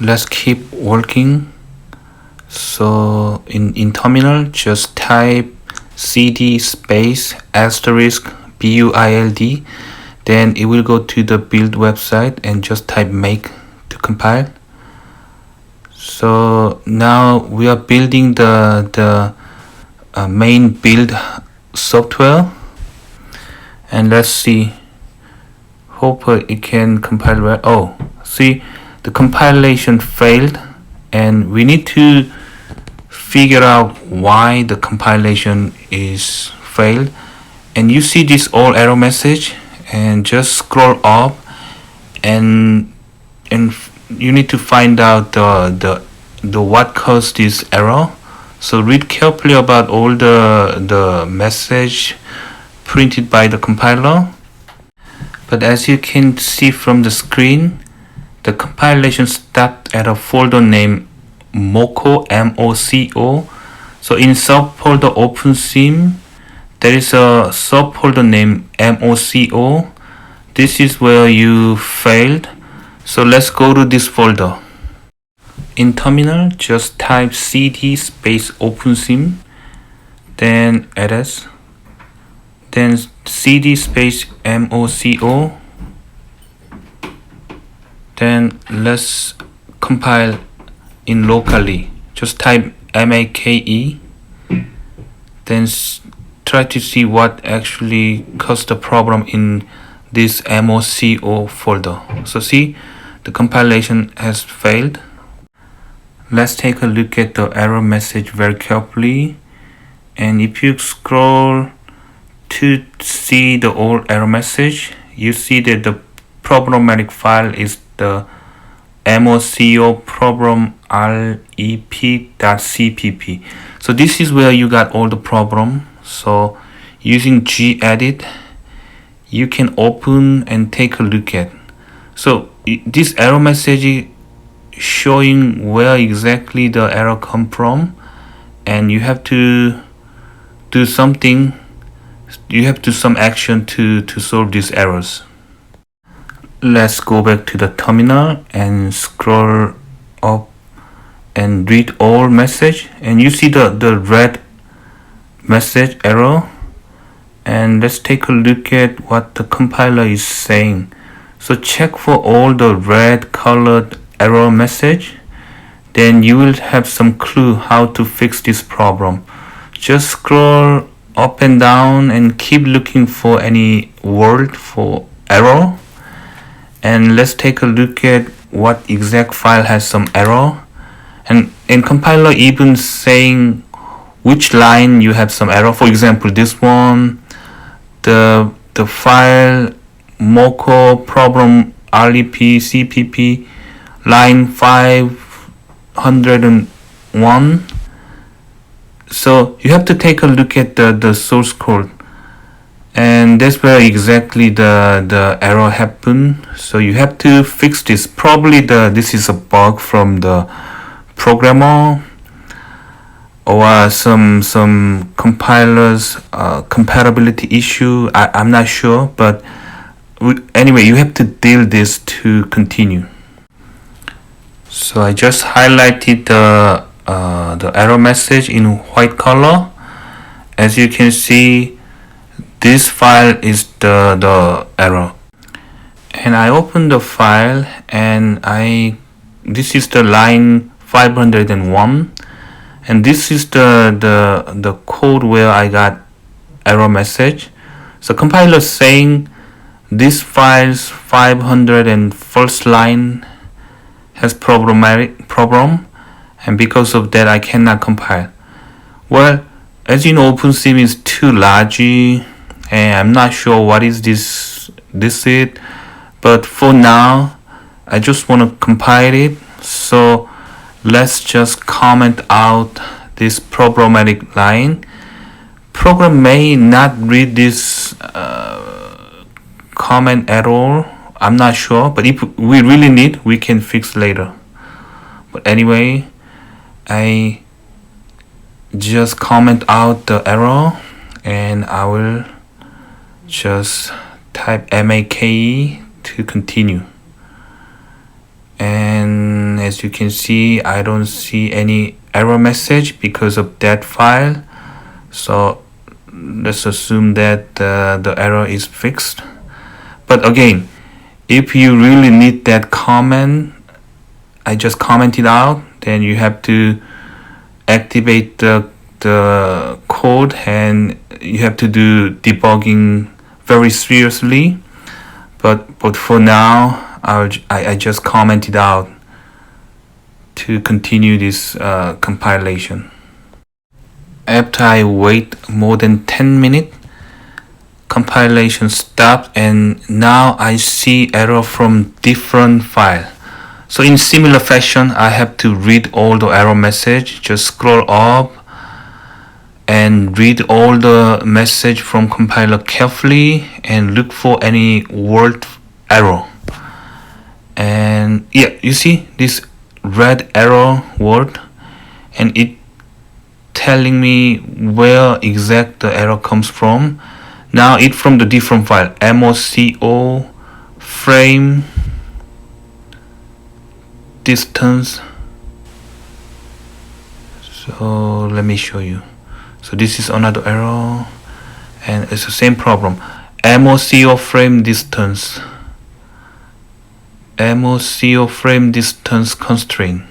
let's keep working. So in terminal, just type cd space asterisk build, then it will go to the build website and just type make to compile. So now we are building the main build software, and let's see, hope it can compile well. Oh, see, the compilation failed, and we need to figure out why the compilation is failed. And you see this all error message, and just scroll up, and you need to find out the what caused this error. So read carefully about all the message printed by the compiler. But as you can see from the screen, the compilation stopped at a folder named Moco, M-O-C-O. So in subfolder OpenSim, there is a subfolder named MOCO. This is where you failed. So let's go to this folder. In terminal, just type cd space OpenSim, then ls, then cd space MOCO. Then let's compile in locally. Just type make, then try to see what actually caused the problem in this MOCO folder. So see, the compilation has failed. Let's take a look at the error message very carefully, and if you scroll to see the old error message, you see that the problematic file is the moco problem rep.cpp. So this is where you got all the problem. So using gedit, you can open and take a look at. So this error message showing where exactly the error come from, and you have to do something, you have to do some action to solve these errors. Let's go back to the terminal and scroll up and read all message, and you see the red message error, and let's take a look at what the compiler is saying. So check for all the red colored error message, then you will have some clue how to fix this problem. Just scroll up and down and keep looking for any word for error, and let's take a look at what exact file has some error, and compiler even saying which line you have some error. For example, this one, the file moco problem rep.cpp line 501. So you have to take a look at the source code, and that's where exactly the error happened. So you have to fix this. Probably this is a bug from the programmer, or some compilers compatibility issue. I'm not sure, but anyway, you have to deal this to continue. So I just highlighted the error message in white color. As you can see, this file is the error, and I open the file, and this is the line 501, and this is the code where I got error message. So compiler saying this file's 501st line has problem, and because of that I cannot compile. Well, as you know, OpenSim is too large, and I'm not sure what is this is, but for now I just want to compile it. So let's just comment out this problematic line. Program may not read this comment at all, I'm not sure, but if we really need, we can fix later. But anyway, I just comment out the error, and I will just type make to continue. And as you can see, I don't see any error message because of that file. So let's assume that the error is fixed. But again, if you really need that comment I just commented out, then you have to activate the code and you have to do debugging very seriously. But for now, I just commented out to continue this compilation. After I wait more than 10 minutes, compilation stopped, and now I see error from different file. So in similar fashion, I have to read all the error message. Just scroll up and read all the message from compiler carefully and look for any word error. And yeah, you see this red arrow word, and it telling me where exact the error comes from. Now it's from the different file, moco frame distance. So let me show you. So this is another error, and it's the same problem. moco frame distance, moco frame distance constraint.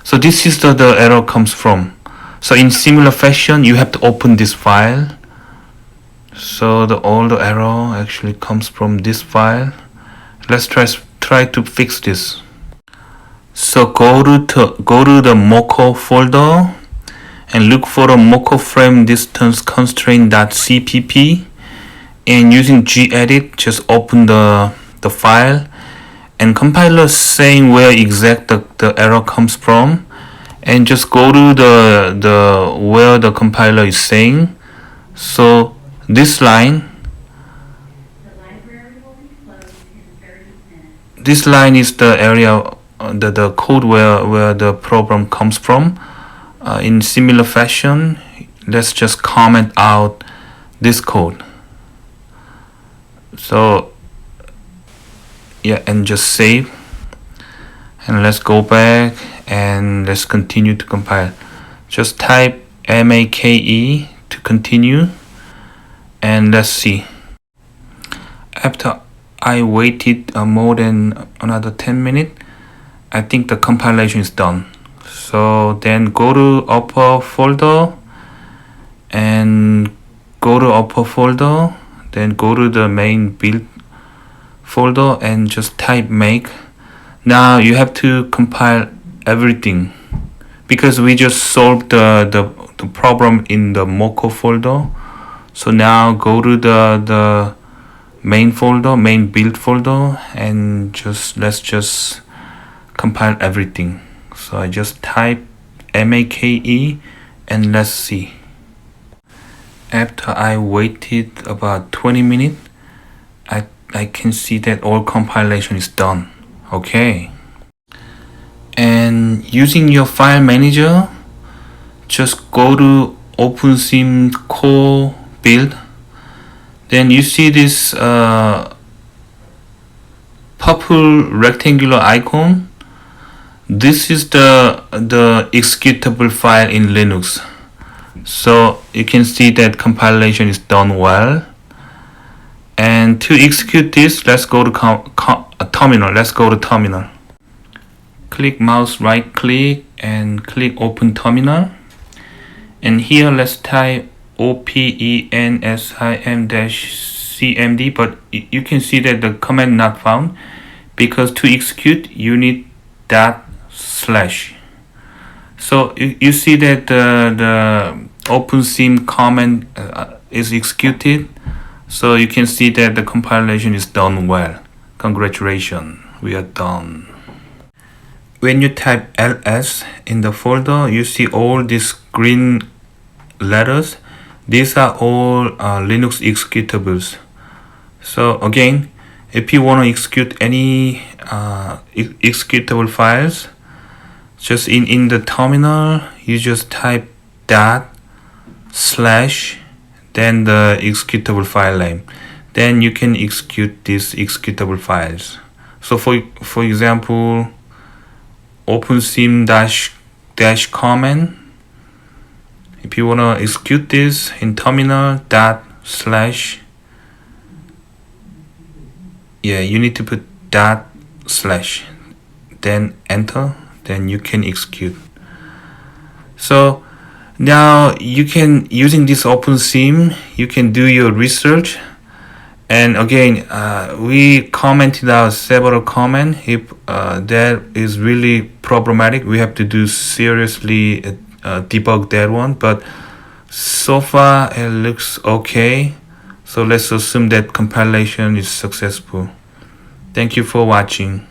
So this is the error comes from. So in similar fashion, you have to open this file. So all the error actually comes from this file. Let's try to fix this. So go to the moco folder and look for the moco frame distance constraint.cpp, and using gedit just open the file, and compiler saying where exact the error comes from, and just go to the where the compiler is saying. So this line, this line is the area, the code where the problem comes from. In similar fashion, let's just comment out this code. So yeah, and just save, and let's go back and let's continue to compile. Just type make to continue, and let's see. After I waited more than another 10 minutes, I think the compilation is done. So then go to upper folder and then go to the main build folder and just type make. Now you have to compile everything because we just solved the problem in the moco folder. So now go to the main folder, main build folder, and let's just compile everything. So I just type make and let's see. After I waited about 20 minutes, I can see that all compilation is done. Okay. And using your file manager, just go to OpenSim core build. Then you see this purple rectangular icon. This is the executable file in Linux. So you can see that compilation is done well. And to execute this, let's go to terminal. Let's go to terminal. Click mouse right click and click open terminal. And here let's type opensim-cmd, but you can see that the command not found, because to execute you need /. So you see that the OpenSim command is executed. So you can see that the compilation is done well. Congratulations, we are done. When you type ls in the folder, you see all these green letters. These are all Linux executables. So again, if you want to execute any executable files, just in the terminal, you just type /, then the executable file name. Then you can execute these executable files. So for example, OpenSim dash command. If you want to execute this in terminal dot slash, yeah, you need to put dot slash, then enter, then you can execute. So now you can, using this OpenSim, you can do your research. And again, we commented out several comments. If that is really problematic, we have to do seriously debug that one. But so far it looks okay. So let's assume that compilation is successful. Thank you for watching.